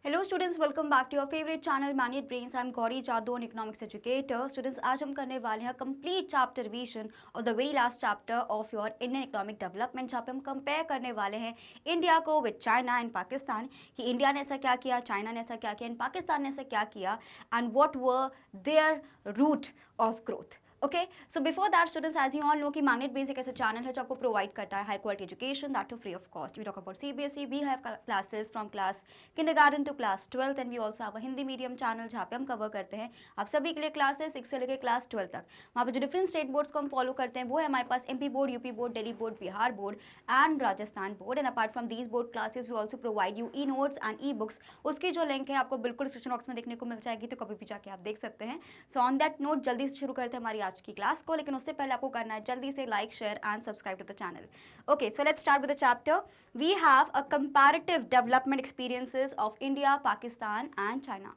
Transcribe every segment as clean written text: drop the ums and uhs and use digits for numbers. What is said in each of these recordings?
Hello students, welcome back to your favourite channel मैनेज Brains. I am Gauri Jadu, an economics educator. Students, आज हम करने वाले हैं कंप्लीट चैप्टर रिवीजन और the very last chapter of your Indian economic development, जहाँ पे हम कंपेयर करने वाले हैं इंडिया को विद चाइना एंड पाकिस्तान, कि इंडिया ने ऐसा क्या किया, चाइना ने ऐसा क्या किया एंड पाकिस्तान ने ऐसा क्या किया, and what were their root of growth. Okay, so before that students, as you all know कि मैग्नेट ब्रेन्स एक ऐसा चैनल है जो आपको प्रोवाइड करता है high quality education that too free of cost. We talk about CBSE, we have classes from class kindergarten to class 12th, and we also have a Hindi medium channel जहाँ पे हम कवर करते हैं आप सभी के लिए क्लासेस 6 से लेकर क्लास 12 तक। वहाँ पे जो डिफरेंट स्टेट बोर्ड्स को हम फॉलो करते हैं वो है हमारे पास MP board, UP board, Delhi board, Bihar board and Rajasthan board. And apart from these board classes we also provide you e notes and e books. उसकी जो लिंक है आपको बिल्कुल डिस्क्रिप्शन बॉक्स में देखने को मिल जाएगी, तो कभी भी जाके आप देख सकते हैं। सो ऑन दैट नोट जल्दी से शुरू करते हैं हमारी आज की क्लास को, लेकिन उससे पहले आपको करना है जल्दी से like, share and subscribe to the channel. Okay, so let's start with the chapter. We have a comparative development experiences of India, Pakistan and China.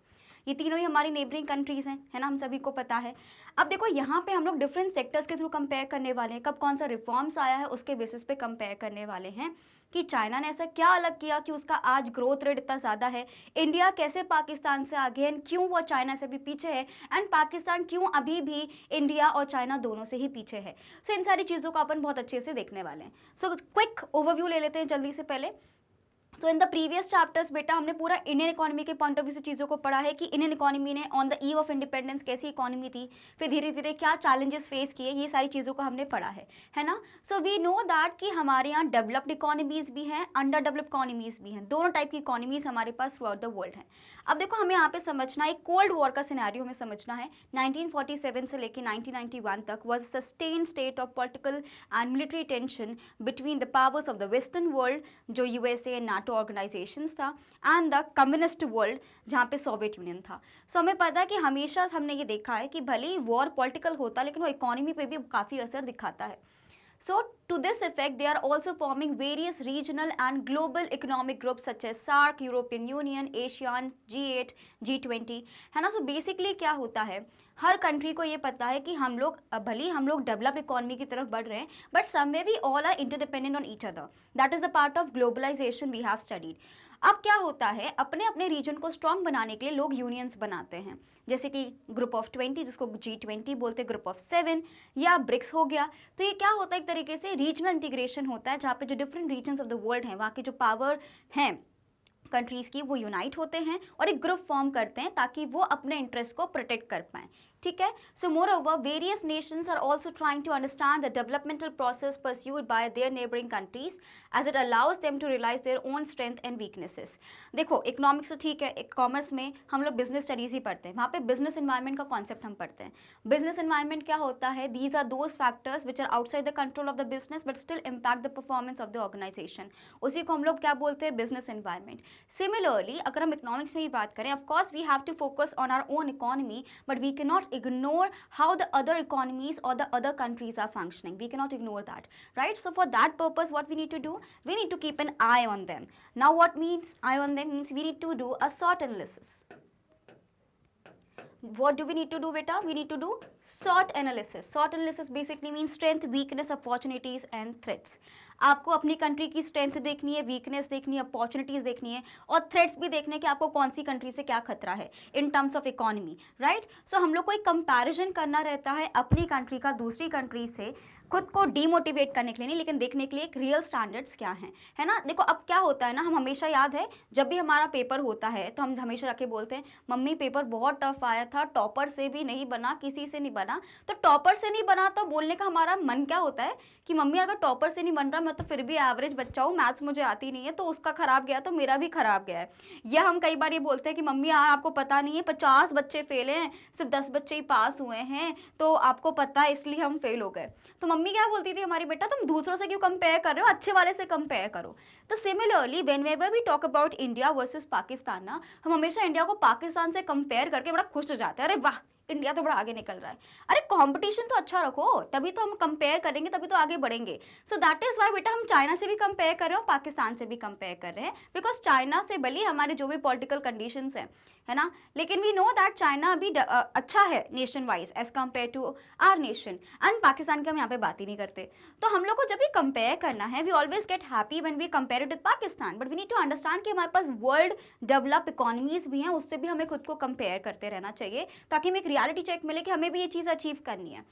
ये तीनों ही हमारी नेबरिंग कंट्रीज हैं, है ना, हम सभी को पता है। अब देखो यहाँ पे हम लोग डिफरेंट सेक्टर्स के थ्रू कंपेयर करने वाले हैं, कब कौन सा रिफॉर्म्स आया है उसके बेसिस पे कंपेयर करने वाले हैं कि चाइना ने ऐसा क्या अलग किया कि उसका आज ग्रोथ रेट इतना ज़्यादा है, इंडिया कैसे पाकिस्तान से आगे है, क्यों वो चाइना से भी पीछे है, एंड पाकिस्तान क्यों अभी भी इंडिया और चाइना दोनों से ही पीछे है। सो इन सारी चीज़ों को अपन बहुत अच्छे से देखने वाले हैं। सो क्विक ओवरव्यू ले लेते हैं जल्दी से पहले। सो इन द प्रीवियस चैप्टर्स बेटा हमने पूरा इंडियन इकोनॉमी के पॉइंट ऑफ व्यू से चीज़ों को पढ़ा है कि इंडियन इकोनॉमी ने on the eve of independence कैसी इकोनॉमी थी, फिर धीरे धीरे क्या चैलेंजेस फेस किए, ये सारी चीज़ों को हमने पढ़ा है ना। सो वी नो दैट कि हमारे यहाँ डेवलप्ड इकोनॉमीज़ भी हैं, अंडर डेवलप्ड इकोनॉमीज़ भी हैं, दोनों टाइप की इकोनॉमीज़ हमारे pass through out the world हैं। अब देखो हमें यहाँ पे समझना है, कोल्ड वॉर का सिनेरियो हमें समझना है। 1947 से लेकर 1991 तक was sustain state of political and military tension between the powers of the western world, जो यूएसए एंड नाटो ऑर्गेनाइजेशन था, एंड द कम्युनिस्ट वर्ल्ड जहाँ पे सोवियत यूनियन था। सो हमें पता है कि हमेशा हमने ये देखा है कि भले ही वॉर पॉलिटिकल होता है लेकिन वो इकोनॉमी पे भी काफ़ी असर दिखाता है। So to this effect, they are also forming various regional and global economic groups such as SAARC, European Union, ASEAN, G8, G20, है ना। So basically क्या होता है, हर कंट्री को ये पता है कि हम लोग भले ही हम लोग डेवलप्ड इकोनॉमी की तरफ बढ़ रहे हैं, but someway we all are interdependent on each other. That is a part of globalisation we have studied. अब क्या होता है, अपने अपने रीजन को स्ट्रॉन्ग बनाने के लिए लोग यूनियंस बनाते हैं, जैसे कि ग्रुप ऑफ 20 जिसको G20 बोलते हैं, ग्रुप ऑफ 7 या ब्रिक्स हो गया। तो ये क्या होता है, एक तरीके से रीजनल इंटीग्रेशन होता है, जहाँ पे जो different regions of the world हैं, वहाँ की जो पावर हैं कंट्रीज़ की, वो यूनाइट होते हैं और एक ग्रुप फॉर्म करते हैं ताकि वो अपने इंटरेस्ट को प्रोटेक्ट कर पाएँ। ठीक है। So moreover various nations are also trying to understand the developmental process pursued by their neighbouring countries as it allows them to realise their own strength and weaknesses. देखो economics तो ठीक है, commerce में हम लोग business studies ही पढ़ते हैं, वहाँ पे बिजनेस एनवायरनमेंट का कॉन्सेप्ट हम पढ़ते हैं। बिजनेस एनवायरनमेंट क्या होता है, these are those factors which are outside the control of the business but still impact the performance of the organisation, उसी को हम लोग क्या बोलते हैं, बिजनेस एनवायरनमेंट। सिमिलरली अगर हम इकोनॉमिक्स में भी बात करें, of course we have to focus on our own economy, but we can not ignore how the other economies or the other countries are functioning. We cannot ignore that, right? So for that purpose what we need to do, we need to keep an eye on them. Now what means eye on them means we need to do a SWOT analysis. What do we need to do beta? We need to do SWOT analysis. SWOT analysis basically means strength, weakness, opportunities and threats. आपको अपनी country की strength देखनी है, weakness देखनी है, opportunities देखनी है और थ्रेट्स भी देखने कि आपको कौन सी कंट्री से क्या खतरा है in terms of economy, right. So हम लोग को एक कंपैरिजन करना रहता है अपनी कंट्री का दूसरी कंट्री से, खुद को डीमोटिवेट करने के लिए नहीं, लेकिन देखने के लिए एक रियल स्टैंडर्ड्स क्या हैं, है ना। देखो अब क्या होता है ना, हम हमेशा याद है जब भी हमारा पेपर होता है तो हम हमेशा जाके बोलते हैं मम्मी पेपर बहुत टफ आया था, टॉपर से भी नहीं बना, किसी से नहीं बना। तो टॉपर से नहीं बना तो बोलने का हमारा मन क्या होता है कि मम्मी अगर टॉपर से नहीं बन रहा, मैं तो फिर भी एवरेज बच्चा हूँ, मैथ्स मुझे आती नहीं है, तो उसका खराब गया तो मेरा भी खराब गया है। या हम कई बार ये बोलते हैं कि मम्मी आपको पता नहीं है 50 बच्चे फेल हैं, सिर्फ 10 बच्चे ही पास हुए हैं, तो आपको पता है इसलिए हम फेल हो गए। तो मम्मी क्या बोलती थी हमारी, बेटा तुम दूसरों से क्यों कंपेयर कर रहे हो, अच्छे वाले से कंपेयर करो। तो similarly whenever we talk about India versus Pakistan ना, हम हमेशा इंडिया को पाकिस्तान से कंपेयर करके बड़ा खुश हो जाते हैं, अरे वाह इंडिया तो बड़ा आगे निकल रहा है। अरे कंपटीशन तो अच्छा रखो, तभी तो हम कंपेयर करेंगे, तभी तो आगे बढ़ेंगे। सो दैट इज वाई बेटा हम चाइना से भी कंपेयर कर रहे हैं और पाकिस्तान से भी कंपेयर कर रहे हैं, बिकॉज चाइना से भले हमारे जो भी पॉलिटिकल कंडीशंस हैं, है ना, लेकिन वी नो दैट चाइना अभी अच्छा है nation wise as compare to our nation, and Pakistan की हम यहाँ पे बात ही नहीं करते। तो हम लोग को जब भी कंपेयर करना है, we always get happy when we compare it with Pakistan, but we need to understand कि हमारे पास वर्ल्ड डेवलप इकोनॉमीज भी हैं, उससे भी हमें खुद को कंपेयर करते रहना चाहिए, ताकि हमें एक रियलिटी चेक मिले कि हमें भी ये चीज़ अचीव करनी है।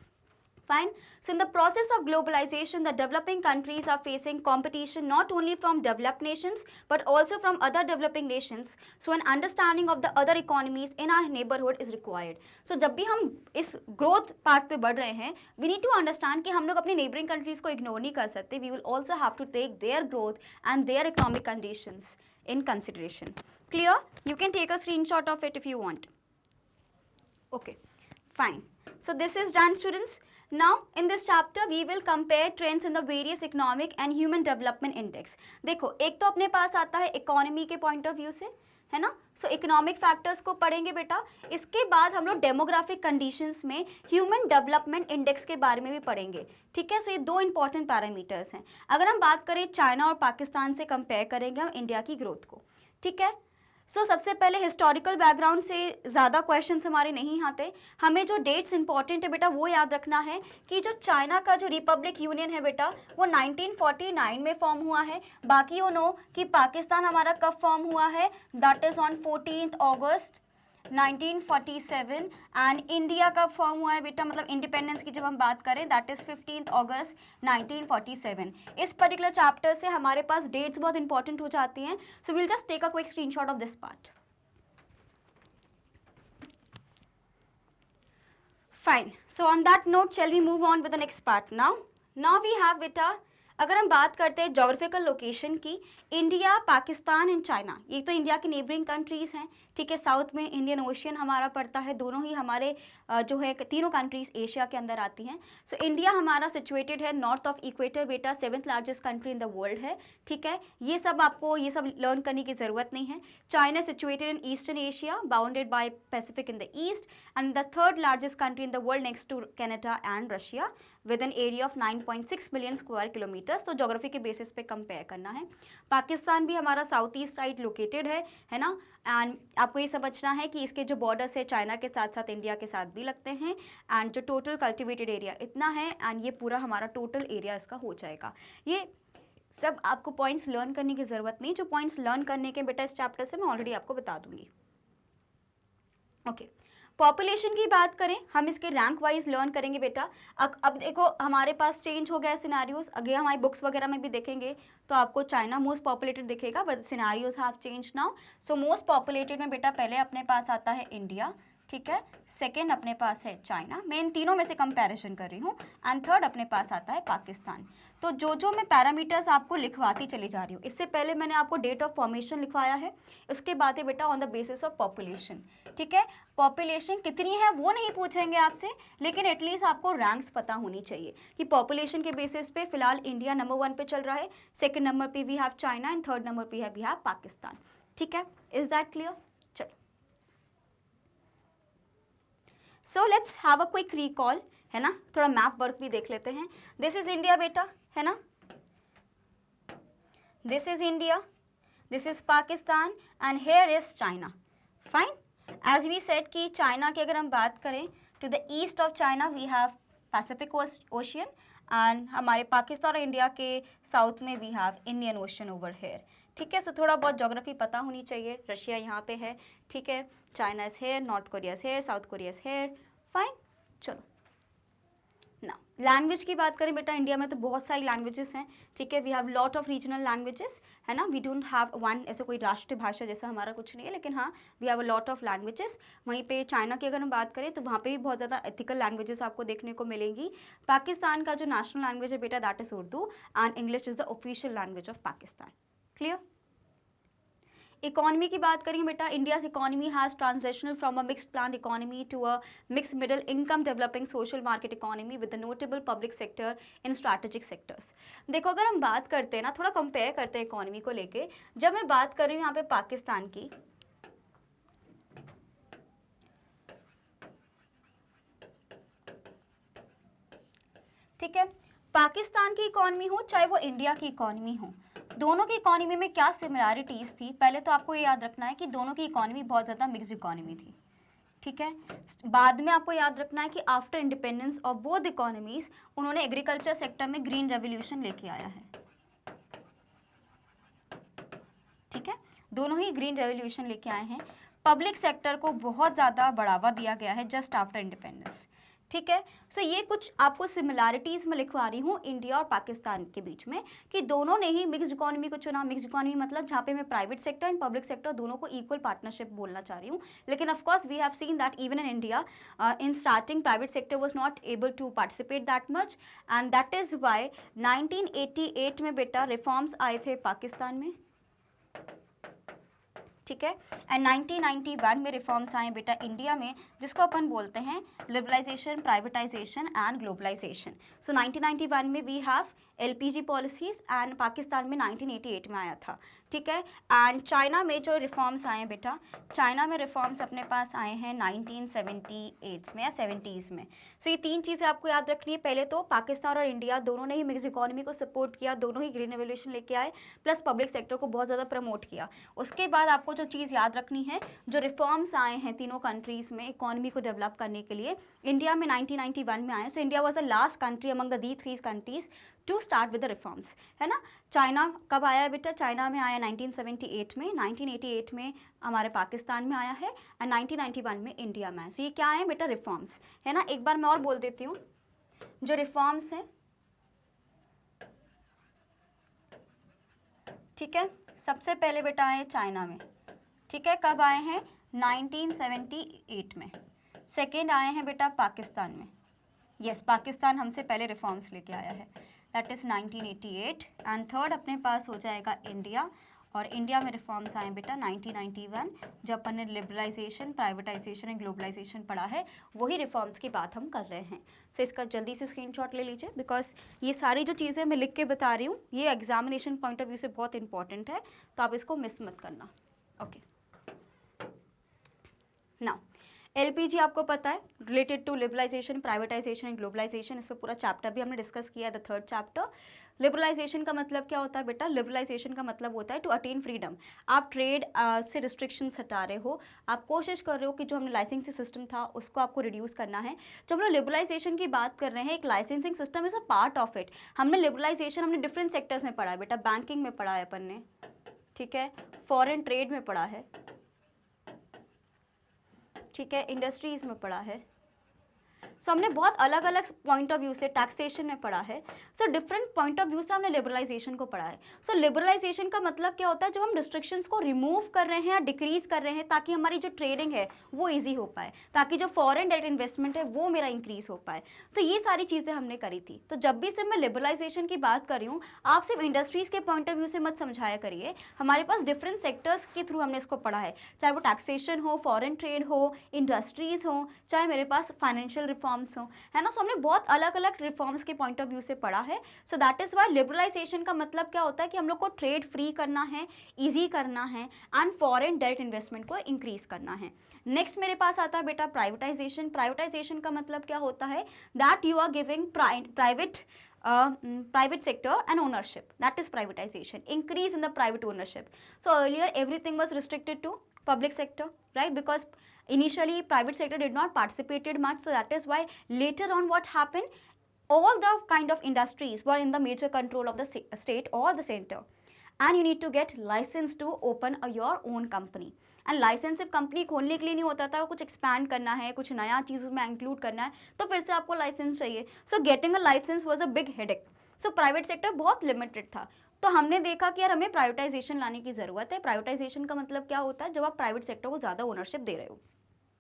Fine. So in the process of globalization, the developing countries are facing competition not only from developed nations but also from other developing nations. So an understanding of the other economies in our neighborhood is required. So जब भी हम इस growth path पे बढ़ रहे हैं, we need to understand कि हम लोग अपनी neighboring countries को ignore नहीं कर सकते. We will also have to take their growth and their economic conditions in consideration. Clear? You can take a screenshot of it if you want. Okay. Fine. So this is done, students. Now in this chapter we will compare trends in the various economic and human development index. देखो, एक तो अपने पास आता है economy के point of view से, है ना, सो इकोनॉमिक फैक्टर्स को पढ़ेंगे बेटा। इसके बाद हम लोग डेमोग्राफिक कंडीशंस में ह्यूमन डेवलपमेंट इंडेक्स के बारे में भी पढ़ेंगे, ठीक है। सो ये दो इंपॉर्टेंट पैरामीटर्स हैं। अगर हम बात करें चाइना और पाकिस्तान से कंपेयर करेंगे हम इंडिया की ग्रोथ को, ठीक है। सो सबसे पहले हिस्टोरिकल बैकग्राउंड से ज़्यादा क्वेश्चंस हमारे नहीं आते, हमें जो डेट्स इंपॉर्टेंट है बेटा वो याद रखना है कि जो चाइना का जो रिपब्लिक यूनियन है बेटा वो 1949 में फॉर्म हुआ है। बाकी वो नो कि पाकिस्तान हमारा कब फॉर्म हुआ है, that is on 14 August 1947, and India कब फॉर्म हुआ है बेटा, मतलब इंडिपेंडेंस की जब हम बात करें दैट इज 15 अगस्त 1947। इस पर्टिकुलर चैप्टर से हमारे पास डेट्स बहुत इंपॉर्टेंट हो जाती हैं, so will just take a quick screenshot of this part. Fine, so on that note shall we move on with the next part. Now we have बेटा, अगर हम बात करते हैं जोग्राफिकल लोकेशन की, इंडिया, पाकिस्तान एंड चाइना, ये तो India की नेबरिंग कंट्रीज़ हैं, ठीक है। साउथ में इंडियन ओशियन हमारा पड़ता है, दोनों ही हमारे जो है तीनों कंट्रीज़ एशिया के अंदर आती हैं। सो इंडिया हमारा सिचुएटेड है नॉर्थ ऑफ इक्वेटर बेटा, 7th largest country in the world है, ठीक है। ये सब आपको ये सब लर्न करने की ज़रूरत नहीं है। China situated in eastern Asia, bounded by Pacific in the east, and the 3rd largest country in the world next to Canada and Russia with an area of 9.6 million square kilometres. तो geography के basis पे compare करना है। पाकिस्तान भी हमारा south east side located है ना, and आपको ये समझना है कि इसके जो बॉर्डर्स है चाइना के साथ साथ इंडिया के साथ भी लगते हैं, एंड जो टोटल कल्टिवेटेड एरिया इतना है, एंड ये पूरा हमारा टोटल एरिया इसका हो जाएगा। ये सब आपको पॉइंट्स लर्न करने की ज़रूरत नहीं, जो पॉइंट्स लर्न करने के बेटा इस चैप्टर से मैं ऑलरेडी आपको बता दूंगी। ओके, पॉपुलेशन की बात करें, हम इसके रैंक वाइज लर्न करेंगे बेटा। अब देखो हमारे पास चेंज हो गया है सिनेरियोज, अगर हमारी बुक्स वगैरह में भी देखेंगे तो आपको चाइना मोस्ट पॉपुलेटेड दिखेगा, but scenarios have change now. So most populated में बेटा पहले अपने पास आता है इंडिया, ठीक है, सेकेंड अपने पास है चाइना, मैं इन तीनों में से कंपैरिजन कर रही हूँ, एंड थर्ड अपने पास आता है पाकिस्तान। तो जो मैं पैरामीटर्स आपको लिखवाती चली जा रही हूँ, इससे पहले मैंने आपको डेट ऑफ फॉर्मेशन लिखवाया है, उसके बाद है बेटा on the basis of population, ठीक है। पॉपुलेशन कितनी है वो नहीं पूछेंगे आपसे, लेकिन एटलीस्ट आपको रैंक्स पता होनी चाहिए कि पॉपुलेशन के बेसिस पे फिलहाल इंडिया नंबर 1 पे चल रहा है, सेकेंड नंबर पे we have China, and third number पे वी हैव पाकिस्तान, ठीक है। Is that clear? चलो, so let's have a quick recall, है ना, थोड़ा मैप वर्क भी देख लेते हैं। दिस इज इंडिया बेटा, है ना, this is India, this is Pakistan, and here is China. Fine, as we said कि चाइना की अगर हम बात करें, to the east of China we have Pacific ocean, and हमारे पाकिस्तान और इंडिया के साउथ में we have Indian ocean over here, ठीक है। सो थोड़ा बहुत ज्योग्राफी पता होनी चाहिए। रशिया यहाँ पे है, ठीक है, China is here, north Korea is here, south Korea is here. Fine, चलो ना लैंग्वेज की बात करें बेटा, इंडिया में तो बहुत सारी लैंग्वेजेस हैं, ठीक है। We have lot of regional languages, है ना, वी डोंट हैव वन ऐसे कोई राष्ट्रीय भाषा जैसा हमारा कुछ नहीं है, लेकिन हाँ we have a lot of languages. वहीं पे चाइना की अगर हम बात करें तो वहाँ पे भी बहुत ज़्यादा एथिकल लैंग्वेजेस आपको देखने को मिलेंगी। पाकिस्तान का जो नेशनल लैंग्वेज है बेटा that is Urdu, and English is the official language of Pakistan. Clear? Economy की बात करेंगे बेटा, India's economy has transitional from a mixed plan economy to a mix middle income developing social market economy with the notable public sector in strategic sectors. देखो अगर हम बात करते हैं ना, थोड़ा कंपेयर करते हैं इकोनॉमी को लेके, जब मैं बात कर रही हूँ यहाँ पे पाकिस्तान की, ठीक है। पाकिस्तान की इकॉनमी हो चाहे वो इंडिया की इकॉनमी हो, दोनों की इकॉनमी में क्या सिमिलैरिटीज़ थी, पहले तो आपको ये याद रखना है कि दोनों की इकॉनमी बहुत ज़्यादा मिक्स्ड इकॉनमी थी। ठीक है। बाद में आपको याद रखना है कि after independence of both economies उन्होंने एग्रीकल्चर सेक्टर में ग्रीन रेवोल्यूशन लेके आया है। ठीक है, दोनों ही ग्रीन रेवोल्यूशन लेके आए हैं। पब्लिक सेक्टर को बहुत ज़्यादा बढ़ावा दिया गया है जस्ट आफ्टर इंडिपेंडेंस। ठीक है, सो ये कुछ आपको सिमिलैरिटीज़ मैं लिखवा रही हूँ इंडिया और पाकिस्तान के बीच में कि दोनों ने ही मिक्स्ड इकोनॉमी को चुना। मिक्स्ड इकोनॉमी मतलब जहाँ पे मैं private sector and public sector दोनों को इक्वल पार्टनरशिप बोलना चाह रही हूँ। लेकिन of course we have seen that even in India in starting private sector was not able to participate that much, and that is why 1988 में बेटा reforms आए थे पाकिस्तान में। ठीक है, एंड 1991 में रिफॉर्म्स आए बेटा इंडिया में, जिसको अपन बोलते हैं liberalisation, privatisation and globalisation. So 1991 में we have LPG policies and Pakistan में 1988 में आया था। ठीक है, एंड चाइना में जो रिफॉर्म्स आए हैं बेटा, चाइना में रिफॉर्म्स अपने पास आए हैं 1978 में या 70s में। सो ये तीन चीज़ें आपको याद रखनी है। पहले तो पाकिस्तान और इंडिया दोनों ने ही मिक्स्ड इकोनॉमी को सपोर्ट किया, दोनों ही ग्रीन रेवोल्यूशन लेके आए, प्लस पब्लिक सेक्टर को बहुत ज़्यादा प्रमोट किया। उसके बाद आपको जो चीज़ याद रखनी है, जो रिफॉर्म्स आए हैं तीनों कंट्रीज़ में इकोनॉमी को डेवलप करने के लिए, इंडिया में 1991 में आए। So India was the last country among the the three countries to start with the reforms, है ना। चाइना कब आया है बेटा, चाइना में आया 1978 में, 1988 में हमारे पाकिस्तान में आया है, एंड 1991 में इंडिया में आया। सो ये क्या है बेटा, रिफॉर्म्स, है ना। एक बार मैं और बोल देती हूँ, जो रिफॉर्म्स हैं, ठीक है, सबसे पहले बेटा आए चाइना में। ठीक है, कब आए हैं, 1978 में। सेकेंड आए हैं बेटा पाकिस्तान में। यस, पाकिस्तान हमसे पहले रिफॉर्म्स लेके आया है, दैट इज़ 1988। एंड थर्ड अपने पास हो जाएगा इंडिया, और इंडिया में रिफॉर्म्स आए बेटा 1991। जो अपन ने लिबरलाइजेशन, प्राइवेटाइजेशन एंड ग्लोबलाइजेशन पढ़ा है, वही रिफॉर्म्स की बात हम कर रहे हैं। सो इसका जल्दी से स्क्रीनशॉट ले लीजिए, बिकॉज ये सारी जो चीज़ें मैं लिख के बता रही हूँ ये एग्जामिनेशन पॉइंट ऑफ व्यू से बहुत इंपॉर्टेंट है, तो आप इसको मिस मत करना। ओके, नाउ एलपीजी आपको पता है, related to liberalisation, privatisation and globalisation, इस पर पूरा चैप्टर भी हमने डिस्कस किया है, द थर्ड चैप्टर। लिबरलाइजेशन का मतलब क्या होता है बेटा, लिबरलाइजेशन का मतलब होता है टू अटेन फ्रीडम। आप ट्रेड से रिस्ट्रिक्शंस हटा रहे हो, आप कोशिश कर रहे हो कि जो हमने लाइसेंसिंग सिस्टम था उसको आपको रिड्यूस करना है। जब हम लोग लिबरलाइजेशन की बात कर रहे हैं, एक licensing system is a part of it. हमने लिबरलाइजेशन हमने डिफरेंट सेक्टर्स में पढ़ा है बेटा, बैंकिंग में पढ़ा है अपन ने, ठीक है, फॉरेन ट्रेड में पढ़ा है, ठीक है, इंडस्ट्रीज़ में पढ़ा है। सो हमने बहुत अलग अलग पॉइंट ऑफ व्यू से, टैक्सेशन में पढ़ा है। So different point of view से हमने लिबरलाइजेशन को पढ़ा है। सो लिबरलाइजेशन का मतलब क्या होता है, जब हम रिस्ट्रिक्शंस को रिमूव कर रहे हैं या डिक्रीज कर रहे हैं, ताकि हमारी जो ट्रेडिंग है वो ईजी हो पाए, ताकि जो फॉरेन डायरेक्ट इन्वेस्टमेंट है वो मेरा इंक्रीज हो पाए। तो ये सारी चीज़ें हमने करी थी। तो जब भी से मैं लिबरलाइजेशन की बात कर रही हूँ, आप सिर्फ इंडस्ट्रीज़ के पॉइंट ऑफ व्यू से मत समझाया करिए। हमारे पास डिफरेंट सेक्टर्स के थ्रू हमने इसको पढ़ा है, चाहे वो टैक्सेशन हो, फॉरेन ट्रेड हो, इंडस्ट्रीज़ हो, चाहे मेरे पास फाइनेंशियल रिफॉर्म्स हो, है ना। सो हमने बहुत अलग अलग रिफॉर्म्स के पॉइंट ऑफ व्यू से पढ़ा है। So that is why liberalisation का मतलब क्या होता है कि हम लोग को ट्रेड फ्री करना है, ईजी करना है, एंड फॉरेन डायरेक्ट इन्वेस्टमेंट को इंक्रीज करना है। नेक्स्ट मेरे पास आता है बेटा प्राइवेटाइजेशन। प्राइवेटाइजेशन का मतलब क्या होता है, that you are giving private sector and ownership, that is privatization, increase in the private ownership. So earlier everything was restricted to public sector, right, because initially private sector did not participated much. So that is why later on what happened, all the kind of industries were in the major control of the state or the center, and you need to get license to open your own company. And licence सिर्फ company खोलने के लिए नहीं होता था, कुछ expand करना है, कुछ नया चीज़ उसमें इंक्लूड करना है, तो फिर से आपको लाइसेंस चाहिए। So getting a licence was a big headache. So private sector बहुत लिमिटेड था। तो हमने देखा कि यार हमें प्राइवेटाइजेशन लाने की ज़रूरत है। प्राइवेटाइजेशन का मतलब क्या होता है, जब आप प्राइवेट सेक्टर को ज़्यादा ओनरशिप दे रहे हो,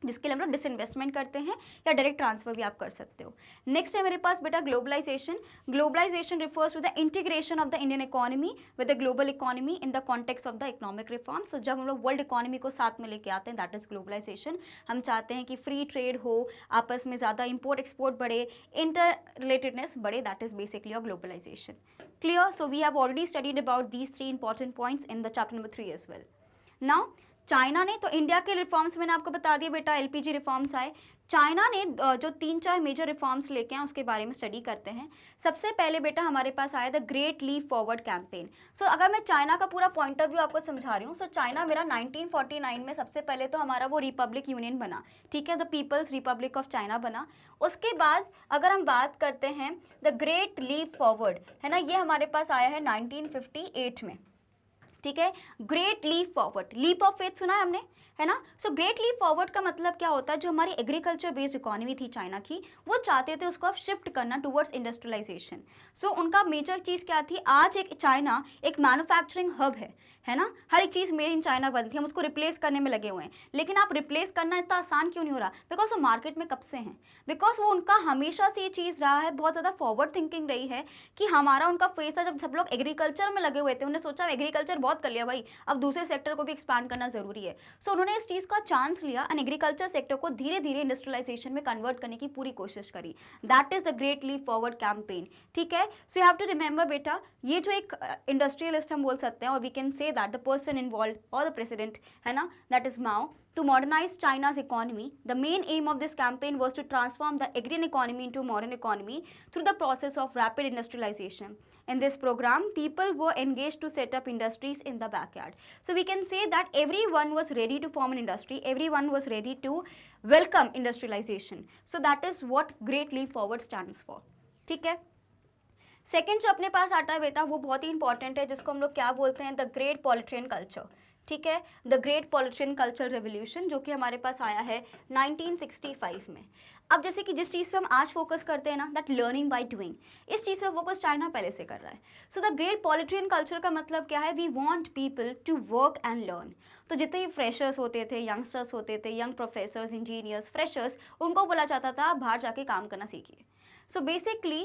जिसके लिए हम लोग डिसइन्वेस्टमेंट करते हैं, या डायरेक्ट ट्रांसफर भी आप कर सकते हो। नेक्स्ट है मेरे पास बेटा globalisation. Globalisation refers to the integration of the Indian economy with the global economy in the context of the economic reforms. So जब हम लोग वर्ल्ड इकोनॉमी को साथ में लेके आते हैं, दैट इज ग्लोबलाइजेशन। हम चाहते हैं कि फ्री ट्रेड हो, आपस में ज़्यादा इंपोर्ट एक्सपोर्ट बढ़े, इंटर रिलेटेडनेस बढ़े, that is basically of globalisation. Clear? So we have already studied about these three important points in the chapter number 3 as well. Now China ने तो इंडिया के reforms मैंने आपको बता दिया बेटा, एलपीजी रिफॉर्म्स आए। चाइना ने जो 3-4 मेजर रिफॉर्म्स लेके आए उसके बारे में स्टडी करते हैं। सबसे पहले बेटा हमारे पास आया the great leap forward campaign. So अगर मैं चाइना का पूरा पॉइंट ऑफ व्यू आपको समझा रही हूँ, सो चाइना मेरा 1949 में सबसे पहले तो हमारा वो रिपब्लिक यूनियन बना, ठीक है, the People's Republic of China बना। उसके बाद अगर हम बात करते हैं द ग्रेट लीप फॉरवर्ड, है ना, ये हमारे पास आया है 1958 में, ठीक है। Great leap Forward, leap of faith सुना है हमने, है ना। सो ग्रेट लीप फॉरवर्ड का मतलब क्या होता है, जो हमारी एग्रीकल्चर बेस्ड इकोनॉमी थी चाइना की, वो चाहते थे उसको आप शिफ्ट करना टुवर्ड्स इंडस्ट्रियलाइजेशन। सो उनका मेजर चीज़ क्या थी, आज एक चाइना एक मैन्युफैक्चरिंग हब है ना, हर एक चीज़ मेड इन चाइना बनती है, हम उसको रिप्लेस करने में लगे हुए हैं। लेकिन आप रिप्लेस करना इतना आसान क्यों नहीं हो रहा, बिकॉज वो मार्केट में कब से हैं, बिकॉज वो उनका हमेशा से ये चीज़ रहा है, बहुत ज़्यादा फॉरवर्ड थिंकिंग रही है कि हमारा उनका फेस था जब सब लोग एग्रीकल्चर में लगे हुए थे, उन्होंने सोचा एग्रीकल्चर बहुत कर लिया भाई, अब दूसरे सेक्टर को भी एक्सपांड करना जरूरी है। सो उन्होंने इस चीज़ का चांस लिया एंड एग्रीकल्चर सेक्टर को धीरे धीरे इंडस्ट्रियलाइजेशन में कन्वर्ट करने की पूरी कोशिश करी। That is the great leap forward campaign, ठीक है। So you have to remember बेटा, ये जो एक इंडस्ट्रियलिस्ट हम बोल सकते हैं, और we can say that the person involve और द प्रेसिडेंट, है ना, that is Mao, to modernize China's economy. The main aim of this campaign was to transform the agrarian economy into a modern economy through the process of rapid industrialization. In this program, people were engaged to set up industries in the backyard. So we can say that everyone was ready to form an industry, everyone was ready to welcome industrialization. So that is what Great Leap Forward stands for. ठीक है। Second जो अपने पास आता है बेटा, वो बहुत ही इंपॉर्टेंट है, जिसको हम लोग क्या बोलते हैं, द ग्रेट पॉलिटिशियन कल्चर, ठीक है, the great politician culture revolution, जो कि हमारे पास आया है 1965 में। अब जैसे कि जिस चीज़ पे हम आज फोकस करते हैं ना, दैट लर्निंग बाय डूइंग, इस चीज़ पे फोकस चाइना पहले से कर रहा है। So the great politician culture का मतलब क्या है, we want people to work and learn. तो जितने भी फ्रेशर्स होते थे, यंगस्टर्स होते थे, यंग प्रोफेसर्स, इंजीनियर्स, फ्रेशर्स, उनको बोला जाता था बाहर जाके काम करना सीखिए। सो बेसिकली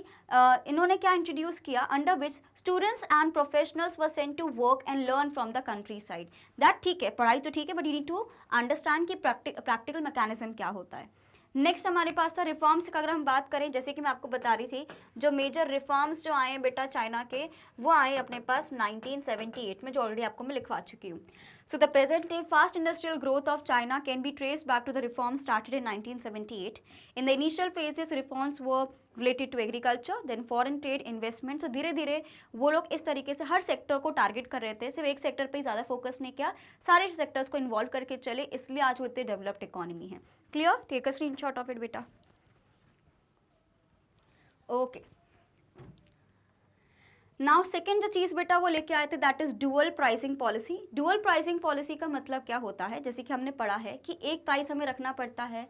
इन्होंने क्या इंट्रोड्यूस किया, under which students and professionals were sent to work and learn from the countryside. That ठीक है, पढ़ाई तो ठीक है, but you need to understand कि प्रैक्टिकल मैकेनिज्म क्या होता है। नेक्स्ट हमारे पास था रिफॉर्म्स का, अगर हम बात करें, जैसे कि मैं आपको बता रही थी, जो मेजर रिफॉर्म्स जो आए हैं बेटा चाइना के, वो आए अपने पास 1978 में, जो ऑलरेडी आपको मैं लिखवा चुकी हूँ। So the present day fast industrial growth of China can be traced back to the reform started in 1978। In the initial phases reforms were related to agriculture, then foreign trade, investment. So धीरे धीरे वो लोग इस तरीके से हर sector को target कर रहे थे, सिर्फ एक सेक्टर पे ही ज़्यादा फोकस नहीं किया, सारे सेक्टर्स को इन्वॉल्व करके चले, इसलिए आज वो इतने डेवलप्ड इकोनॉमी है। Clear, take a screenshot of it बेटा। ओके, नाउ सेकेंड जो चीज़ बेटा वो लेके आए थे, that is dual pricing policy. Dual pricing policy का मतलब क्या होता है, जैसे कि हमने पढ़ा है कि एक प्राइस हमें रखना पड़ता है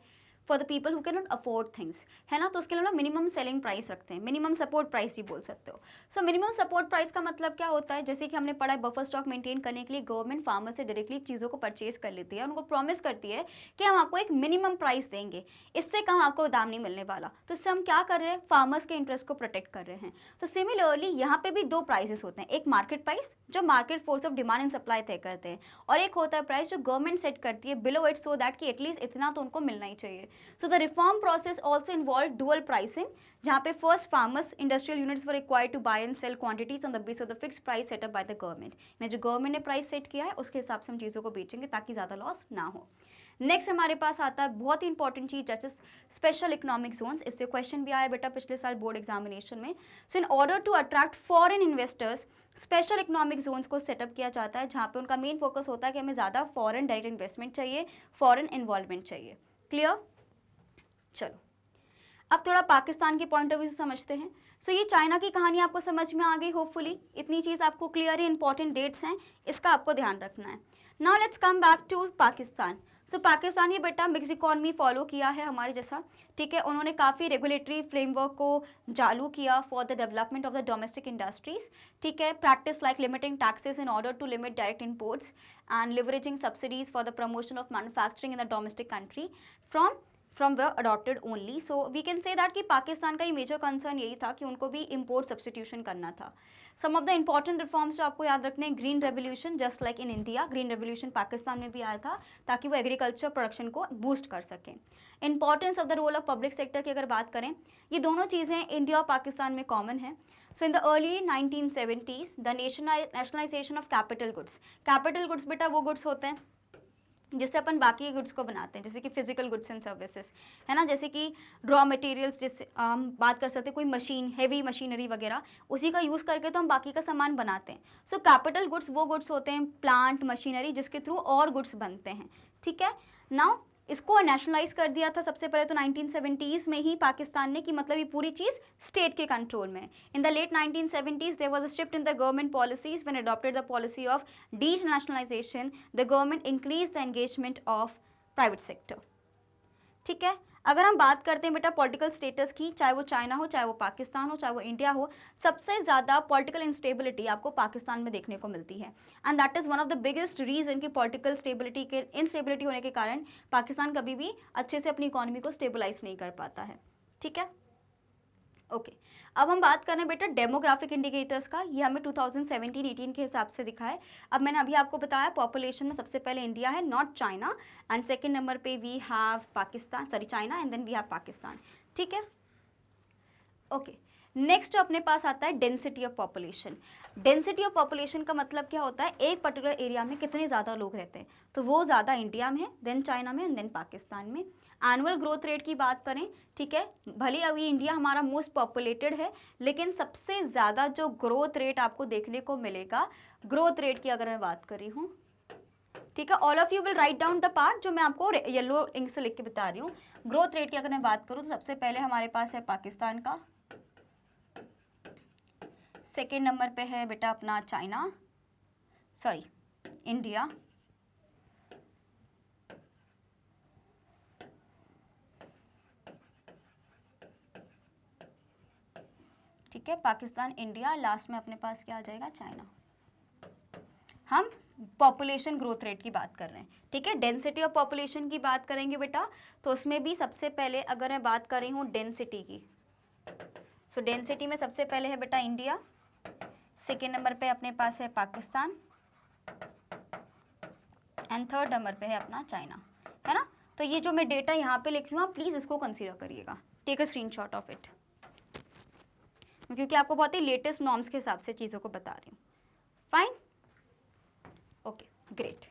for the people who can not afford things, है ना, तो उसके लिए हम मिनिमम सेलिंग प्राइस रखते हैं, मिनिमम सपोर्ट प्राइस भी बोल सकते हो। सो मिनिमम सपोर्ट प्राइस का मतलब क्या होता है, जैसे कि हमने पढ़ा है, बफर स्टॉक मेंटेन करने के लिए गवर्नमेंट फार्मर से डायरेक्टली चीज़ों को परचेज कर लेती है, उनको प्रॉमिस करती है कि हम आपको एक मिनिमम प्राइस देंगे, इससे कम आपको दाम नहीं मिलने वाला। तो इससे हम क्या कर रहे हैं, फार्मर्स के इंटरेस्ट को प्रोटेक्ट कर रहे हैं। तो सिमिलरली यहाँ पे भी दो प्राइसेस होते हैं, एक मार्केट प्राइस जो market force of demand and supply तय करते हैं, और एक होता है प्राइस जो गवर्नमेंट सेट करती है बिलो इट, सो दैट कि एटलीस्ट इतना तो उनको मिलना ही चाहिए। So the reform process also involved dual pricing, जहाँ पे first farmers industrial units were required to buy and sell quantities on the basis of the fixed price set up by the government। ने जो government ने price set किया है उसके हिसाब से हम चीज़ों को बेचेंगे ताकि ज़्यादा लॉस ना हो। नेक्स्ट हमारे पास आता है बहुत ही इंपॉर्टेंट चीज, जैसे स्पेशल इकोनॉमिक जोन्स। इससे क्वेश्चन भी आया बेटा पिछले साल बोर्ड एग्जामिनेशन में। So in order to attract foreign investors, special economic zones को सेटअप किया जाता है, जहाँ पे उनका मेन फोकस होता है कि हमें ज़्यादा फॉरेन डायरेक्ट इन्वेस्टमेंट चाहिए, फॉरेन इन्वॉल्वमेंट चाहिए। क्लियर, चलो अब थोड़ा पाकिस्तान के पॉइंट ऑफ व्यू से समझते हैं। सो ये चाइना की कहानी आपको समझ में आ गई होपफुली, इतनी चीज़ आपको क्लियर है, इंपॉर्टेंट डेट्स हैं, इसका आपको ध्यान रखना है। Now let's come back to Pakistan. So Pakistan ये बेटा मिक्स इकॉनमी फॉलो किया है हमारे जैसा, ठीक है। उन्होंने काफ़ी रेगुलेटरी फ्रेमवर्क को चालू किया for the development of the domestic industries, ठीक है। Practice like limiting taxes in order to limit direct imports and leveraging subsidies for the promotion of manufacturing in the domestic country from way adopted only. So we can say that कि पाकिस्तान का ही major concern यही था कि उनको भी import substitution करना था। सम of the important reforms जो आपको याद रखने हैं, green revolution, just like in India green revolution Pakistan में भी आया था ताकि वो एग्रीकल्चर प्रोडक्शन को बूस्ट कर सकें। Importance of the role of public sector की अगर बात करें, ये दोनों चीज़ें इंडिया और पाकिस्तान में कॉमन है। So in the early 1970s the nationalisation of capital goods. Capital goods बेटा वो गुड्स होते हैं जिससे अपन बाकी गुड्स को बनाते हैं, जैसे कि फिजिकल गुड्स एंड सर्विसेज, है ना, जैसे कि रॉ मटेरियल्स, जिससे हम बात कर सकते हैं कोई मशीन, हैवी मशीनरी वगैरह, उसी का यूज़ करके तो हम बाकी का सामान बनाते हैं। सो कैपिटल गुड्स वो गुड्स होते हैं, प्लांट मशीनरी, जिसके थ्रू और गुड्स बनते हैं। ठीक है, नाउ इसको नेशनलाइज कर दिया था सबसे पहले तो 1970s में ही पाकिस्तान ने, कि मतलब ये पूरी चीज़ स्टेट के कंट्रोल में। In the late 1970s there was a shift in the government policies when adopted the policy of denationalisation, the government increase the engagement of private sector. ठीक है, अगर हम बात करते हैं बेटा पॉलिटिकल स्टेटस की, चाहे वो चाइना हो, चाहे वो पाकिस्तान हो, चाहे वो इंडिया हो, सबसे ज़्यादा पॉलिटिकल इंस्टेबिलिटी आपको पाकिस्तान में देखने को मिलती है। And that is one of the biggest reason कि पॉलिटिकल स्टेबिलिटी के इंस्टेबिलिटी होने के कारण पाकिस्तान कभी भी अच्छे से अपनी इकोनॉमी को स्टेबलाइज नहीं कर पाता है। ठीक है, ओके अब हम बात करें बेटा डेमोग्राफिक इंडिकेटर्स का। ये हमें 2017-18 के हिसाब से दिखा है। अब मैंने अभी आपको बताया पॉपुलेशन में सबसे पहले इंडिया है, not China, and second number पे we have Pakistan, sorry China, and then we have Pakistan. ठीक है, ओके नेक्स्ट अपने पास आता है density of population. Density of population का मतलब क्या होता है, एक पर्टिकुलर एरिया में कितने ज़्यादा लोग रहते हैं, तो वो ज़्यादा इंडिया में है, देन चाइना में, एंड देन पाकिस्तान में। एनुअल ग्रोथ रेट की बात करें, ठीक है, भले अभी इंडिया हमारा मोस्ट पॉपुलेटेड है, लेकिन सबसे ज़्यादा जो ग्रोथ रेट आपको देखने को मिलेगा, ग्रोथ रेट की अगर मैं बात कर रही हूँ, ठीक है, all of you will write down the part जो मैं आपको येलो इंक से लिख के बता रही हूँ। ग्रोथ रेट की अगर मैं बात करूँ तो सबसे पहले हमारे पास है पाकिस्तान का, सेकेंड नंबर पे है बेटा अपना चाइना, सॉरी इंडिया, ठीक है, पाकिस्तान, इंडिया, लास्ट में अपने पास क्या आ जाएगा, चाइना। हम पॉपुलेशन ग्रोथ रेट की बात कर रहे हैं। ठीक है, डेंसिटी ऑफ पॉपुलेशन की बात करेंगे बेटा, तो उसमें भी सबसे पहले अगर मैं बात कर रही हूँ डेंसिटी की, सो डेंसिटी में सबसे पहले है बेटा इंडिया, सेकेंड नंबर पे अपने पास है पाकिस्तान, एंड थर्ड नंबर पे है अपना चाइना, है ना। तो ये जो मैं डेटा यहाँ पे लिख रही हूँ, आप प्लीज़ इसको कंसीडर करिएगा, take a screenshot of it, क्योंकि आपको बहुत ही लेटेस्ट नॉर्म्स के हिसाब से चीज़ों को बता रही हूँ। Fine, okay great.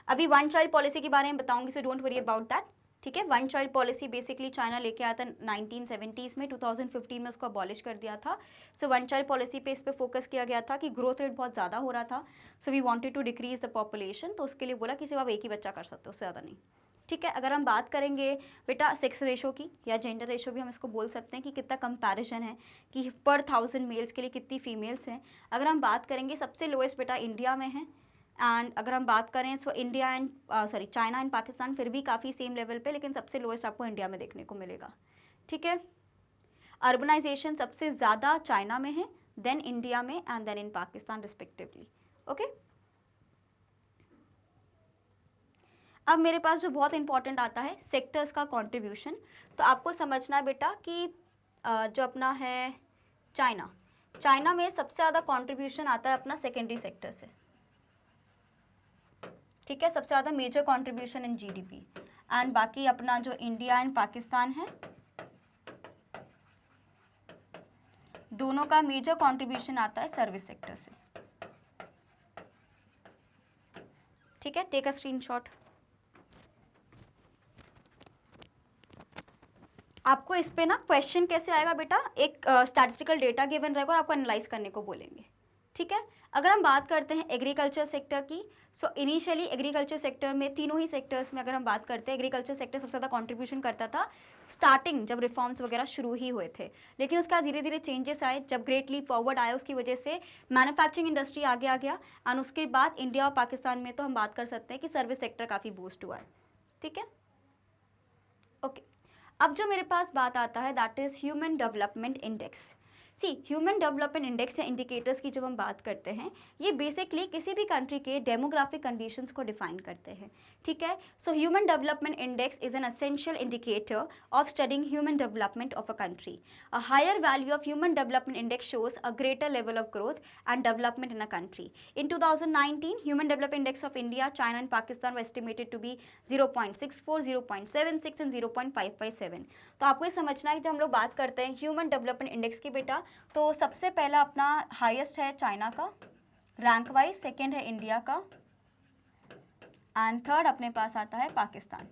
अभी वन चाइल्ड पॉलिसी के बारे में बताऊंगी, so don't worry about that. ठीक है, one child policy basically China लेके आया था 1970s में, 2015 में उसको अबॉलिश कर दिया था। सो वन चाइल्ड पॉलिसी पे इस पे फोकस किया गया था कि ग्रोथ रेट बहुत ज़्यादा हो रहा था, so we wanted to decrease the population, तो उसके लिए बोला कि सिर्फ आप एक ही बच्चा कर सकते हो, उससे ज़्यादा नहीं। ठीक है, अगर हम बात करेंगे बेटा सेक्स रेशो की, या जेंडर रेशो भी हम इसको बोल सकते हैं कि कितना कंपैरिजन है कि पर 1000 मेल्स के लिए कितनी फीमेल्स हैं। अगर हम बात करेंगे सबसे लोएस्ट बेटा इंडिया में है, एंड अगर हम बात करें सो India and sorry China and Pakistan फिर भी काफ़ी सेम लेवल पे, लेकिन सबसे लोएस्ट आपको इंडिया में देखने को मिलेगा। ठीक है, अर्बनाइजेशन सबसे ज़्यादा चाइना में है, देन इंडिया में, and then in Pakistan respectively. Okay, अब मेरे पास जो बहुत इंपॉर्टेंट आता है सेक्टर्स का कंट्रीब्यूशन, तो आपको समझना है बेटा कि जो अपना है चाइना, चाइना में सबसे ज़्यादा कंट्रीब्यूशन आता है अपना सेकेंडरी सेक्टर से। ठीक है, सबसे ज़्यादा major contribution in GDP, and बाकी अपना जो इंडिया एंड पाकिस्तान है, दोनों का मेजर कंट्रीब्यूशन आता है सर्विस सेक्टर से। ठीक है, टेक अ स्क्रीनशॉट। आपको इस पे ना क्वेश्चन कैसे आएगा बेटा, एक स्टैटिस्टिकल डेटा गिवन रहेगा और आपको एनालाइज करने को बोलेंगे। ठीक है, अगर हम बात करते हैं एग्रीकल्चर सेक्टर की, सो इनिशियली एग्रीकल्चर सेक्टर में, तीनों ही सेक्टर्स में अगर हम बात करते हैं, एग्रीकल्चर सेक्टर सबसे ज़्यादा कंट्रीब्यूशन करता था स्टार्टिंग जब रिफॉर्म्स वगैरह शुरू ही हुए थे, लेकिन उसके बाद धीरे धीरे चेंजेस आए, जब ग्रेट लीप फॉरवर्ड आया उसकी वजह से मैन्युफैक्चरिंग इंडस्ट्री आगे आ गया, एंड उसके बाद इंडिया और पाकिस्तान में तो हम बात कर सकते हैं कि सर्विस सेक्टर काफ़ी बूस्ट हुआ है। ठीक है, ओके अब जो मेरे पास बात आता है that is human development index. See human development index या इंडिकेटर्स की जब हम बात करते हैं, ये बेसिकली किसी भी कंट्री के डेमोग्राफिक कंडीशंस को डिफाइन करते हैं। ठीक है, so human development index is an essential indicator of studying human development of a country. A higher value of human development index shows a greater level of growth and development in a country. In 2019, Human Development Index of India, China and Pakistan were estimated to be 0.64, 0.76 and 0.557. तो आपको ये समझना है कि जब हम लोग बात करते हैं ह्यूमन डेवलपमेंट इंडेक्स की बेटा, तो सबसे पहला अपना हाईएस्ट है चाइना का रैंक वाइज, सेकेंड है इंडिया का, एंड थर्ड अपने पास आता है पाकिस्तान।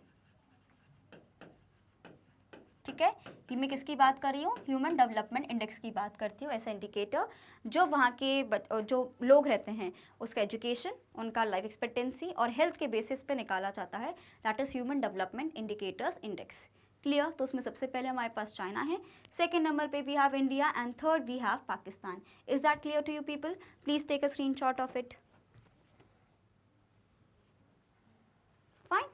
ठीक है, कि मैं किसकी बात कर रही हूँ, ह्यूमन डेवलपमेंट इंडेक्स की बात करती हूँ। ऐसा इंडिकेटर जो वहाँ के जो लोग रहते हैं उसका एजुकेशन, उनका लाइफ एक्सपेक्टेंसी और हेल्थ के बेसिस पे निकाला जाता है, that is human development indicators index. Clear? तो उसमें सबसे पहले हमारे पास चाइना है, सेकेंड नंबर पे we have India and third we have Pakistan. Is that clear to you people? Please take a screenshot of it. Fine.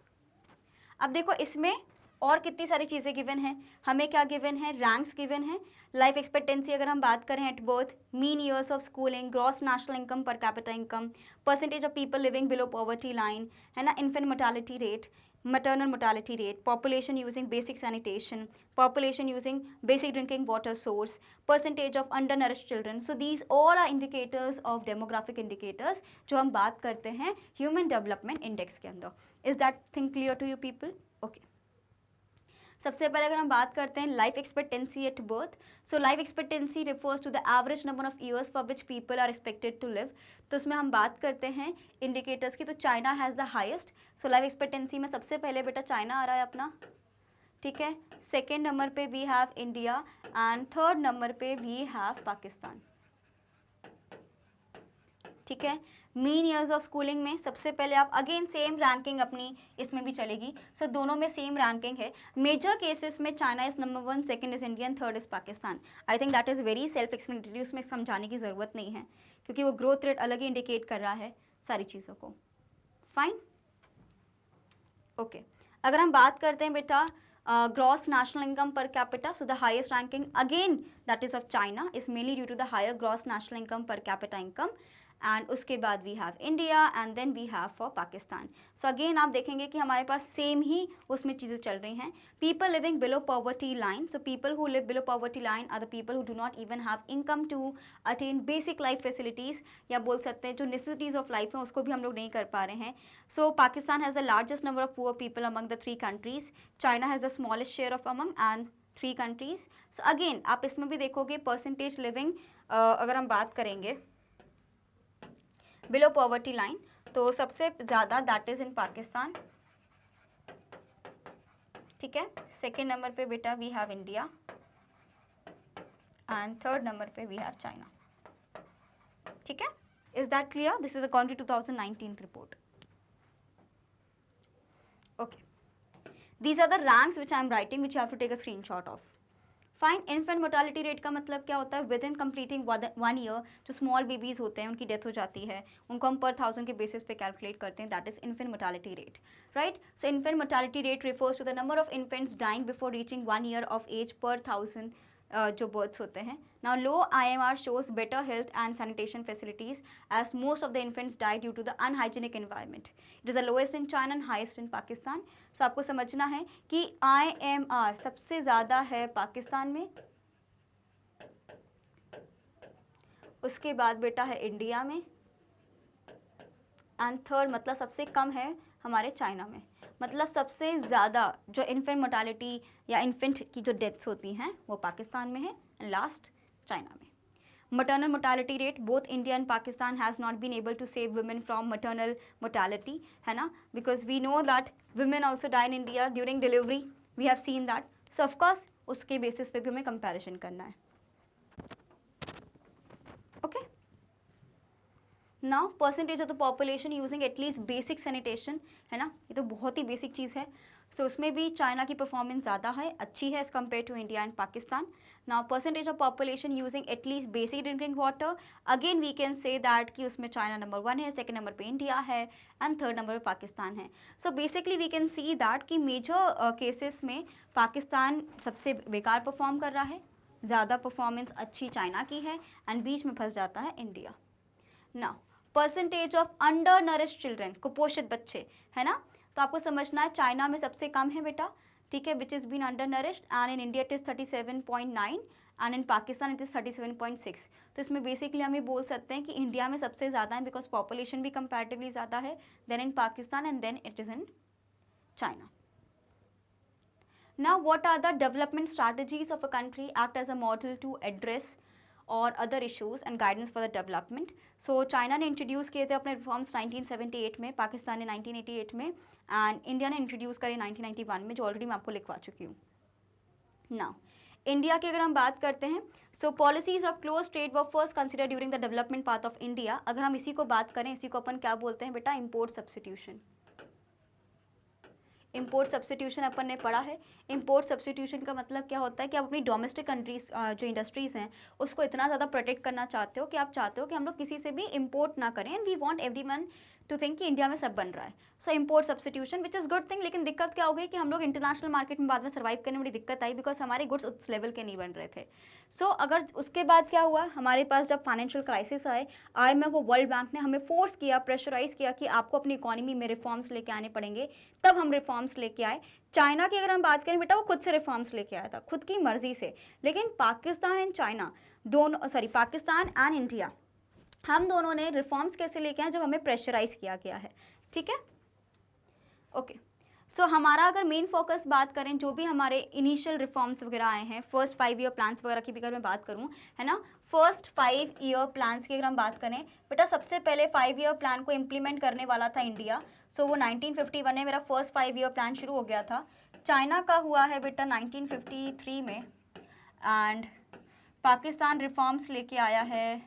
अब देखो इसमें और कितनी सारी चीज़ें गिवन हैं। हमें क्या गिवन है, रैंक्स गिवन है, लाइफ एक्सपेक्टेंसी अगर हम बात करें at birth, mean years of schooling, gross national income per capita income, percentage of people living below poverty line, है ना, infant mortality rate, maternal mortality rate, population using basic sanitation, population using basic drinking water source, percentage of undernourished children. So these all are indicators of demographic indicators जो हम बात करते हैं human development index के अंदर. Is that thing clear to you people? Okay. सबसे पहले अगर हम बात करते हैं life expectancy at birth, so life expectancy refers to the average number of years for which people are expected to live. तो उसमें हम बात करते हैं इंडिकेटर्स की, तो China has the highest. So life expectancy में सबसे पहले बेटा चाइना आ रहा है अपना. ठीक है, सेकेंड नंबर पे we have India and third number पे वी हैव पाकिस्तान. ठीक है, मीन ईयर्स ऑफ स्कूलिंग में सबसे पहले आप अगेन सेम रैंकिंग अपनी इसमें भी चलेगी. सो दोनों में सेम रैंकिंग है. मेजर केसेस में China is number 1, second is India, third is Pakistan. I think that is very self explanatory, उसमें समझाने की ज़रूरत नहीं है क्योंकि वो ग्रोथ रेट अलग ही इंडिकेट कर रहा है सारी चीज़ों को. फाइन. ओके, अगर हम बात करते हैं बेटा gross national income per capita, so the highest ranking again that is of China is mainly due to the higher gross national income per capita income. And उसके बाद we have India and then we have for Pakistan. So again आप देखेंगे कि हमारे पास same ही उसमें चीज़ें चल रही हैं. People living below poverty line, so people who live below poverty line are the people who do not even have income to attain basic life facilities, या बोल सकते हैं जो नेसेसिटीज़ ऑफ लाइफ है उसको भी हम लोग नहीं कर पा रहे हैं. So Pakistan has the largest number of poor people among the 3 countries. China has the smallest share of among and 3 countries. So again आप इसमें भी देखोगे परसेंटेज लिविंग अगर हम बात करेंगे बिलो पॉवर्टी लाइन, तो सबसे ज़्यादा दैट इज़ इन पाकिस्तान. ठीक है, सेकेंड नंबर पे बेटा we have India and third number पे वी हैव चाइना. ठीक है, is that clear? This is according to 2019 report. Okay, these are the ranks which I am writing which you have to take a screenshot of. Fine. Infant mortality rate का मतलब क्या होता है, within completing 1 year जो small babies होते हैं उनकी death हो जाती है, उनको हम पर 1000 के बेसिस पे कैलकुलेट करते हैं, that is infant mortality rate. Right. So infant mortality rate refers to the number of infants dying before reaching 1 year of age per 1000 जो बर्थ्स होते हैं. Now low IMR shows better health and sanitation facilities as most of the infants die due to the unhygienic environment. It is the lowest in China and highest in Pakistan. So आपको समझना है कि IMR सबसे ज़्यादा है पाकिस्तान में, उसके बाद बेटा है इंडिया में, एंड थर्ड मतलब सबसे कम है हमारे चाइना में. मतलब सबसे ज़्यादा जो इन्फेंट मोर्टालिटी या इन्फेंट की जो डेथ्स होती हैं वो पाकिस्तान में है एंड लास्ट चाइना में. maternal mortality rate, both India and Pakistan has not been able to save women from maternal mortality, है ना, because we know that women also die in India during delivery, we have seen that. So of course उसके basis पे भी हमें comparison करना है. Okay. Now percentage of the population using at least basic sanitation, है ना, ये तो बहुत ही बेसिक चीज़ है. सो उसमें भी चाइना की परफॉर्मेंस ज़्यादा है, अच्छी है as compare to India and Pakistan. Now percentage of population using at least basic drinking water, again we can say that कि उसमें चाइना नंबर 1 है, सेकंड नंबर पे इंडिया है एंड थर्ड नंबर पे पाकिस्तान है. So basically we can see that कि major cases में पाकिस्तान सबसे बेकार परफॉर्म कर रहा है, ज़्यादा परफॉर्मेंस अच्छी चाइना की है एंड बीच में फंस जाता है India. Now percentage of under nourish children, कुपोषित बच्चे, है ना, तो आपको समझना है चाइना में सबसे कम है बेटा. ठीक है, which is been undernourished and in India it is 37.9 and in Pakistan it is 37.6. तो इसमें बेसिकली हम ये बोल सकते हैं कि इंडिया में सबसे ज़्यादा है बिकॉज पॉपुलेशन भी कंपैरेटिवली ज़्यादा है then in Pakistan and then it is in China. Now what are the development strategies of a country act as a model to address और other issues and guidance for the development. So China ने introduce किए थे अपने reforms 1978 में, पाकिस्तान ने 1988 में and India ने introduce करे 1991 में, जो ऑलरेडी मैं आपको लिखवा चुकी हूँ। नाउ इंडिया की अगर हम बात करते हैं, so policies of close trade were first consider during the development path of India. अगर हम इसी को बात करें, इसी को अपन क्या बोलते हैं बेटा, इम्पोर्ट सब्स्टिट्यूशन। इम्पोर्ट सब्स्टिट्यूशन अपन ने पढ़ा है। इम्पोर्ट सब्स्टिट्यूशन का मतलब क्या होता है कि आप अपनी डोमेस्टिक कंट्रीज जो इंडस्ट्रीज़ हैं उसको इतना ज़्यादा प्रोटेक्ट करना चाहते हो कि आप चाहते हो कि हम लोग किसी से भी इम्पोर्ट ना करें, and we want everyone to think कि इंडिया में सब बन रहा है। So import substitution which is good thing. लेकिन दिक्कत क्या हो गई कि हम लोग इंटरनेशनल मार्केट में बाद में सर्वाइव करने में बड़ी दिक्कत आई, बिकॉज हमारे गुड्स उस लेवल के नहीं बन रहे थे। सो अगर उसके बाद क्या हुआ, हमारे पास जब फाइनेंशियल क्राइसिस आए, IMF और वर्ल्ड बैंक ने हमें फोर्स किया, प्रेशराइज किया कि आपको अपनी इकोनॉमी में रिफॉर्म्स लेके आने पड़ेंगे, तब हम रिफॉर्म्स लेके आए। चाइना की अगर हम बात करें बेटा, वो खुद से रिफॉर्म्स लेके आया था, खुद की मर्जी से। लेकिन पाकिस्तान एंड चाइना दोनों, सॉरी पाकिस्तान एंड इंडिया, हम दोनों ने रिफॉर्म्स कैसे लेके आए, जब हमें प्रेशराइज किया गया है। ठीक है, ओके। सो हमारा अगर मेन फोकस बात करें, जो भी हमारे इनिशियल रिफॉर्म्स वगैरह आए हैं, फर्स्ट 5 ईयर प्लान्स वगैरह की भी अगर मैं बात करूं, है ना, फर्स्ट 5 ईयर प्लान्स की अगर हम बात करें बेटा, सबसे पहले 5 ईयर प्लान को इम्प्लीमेंट करने वाला था इंडिया। सो वो 1951 में मेरा फर्स्ट 5 ईयर प्लान शुरू हो गया था। चाइना का हुआ है बेटा 1953 में, एंड पाकिस्तान रिफॉर्म्स लेके आया है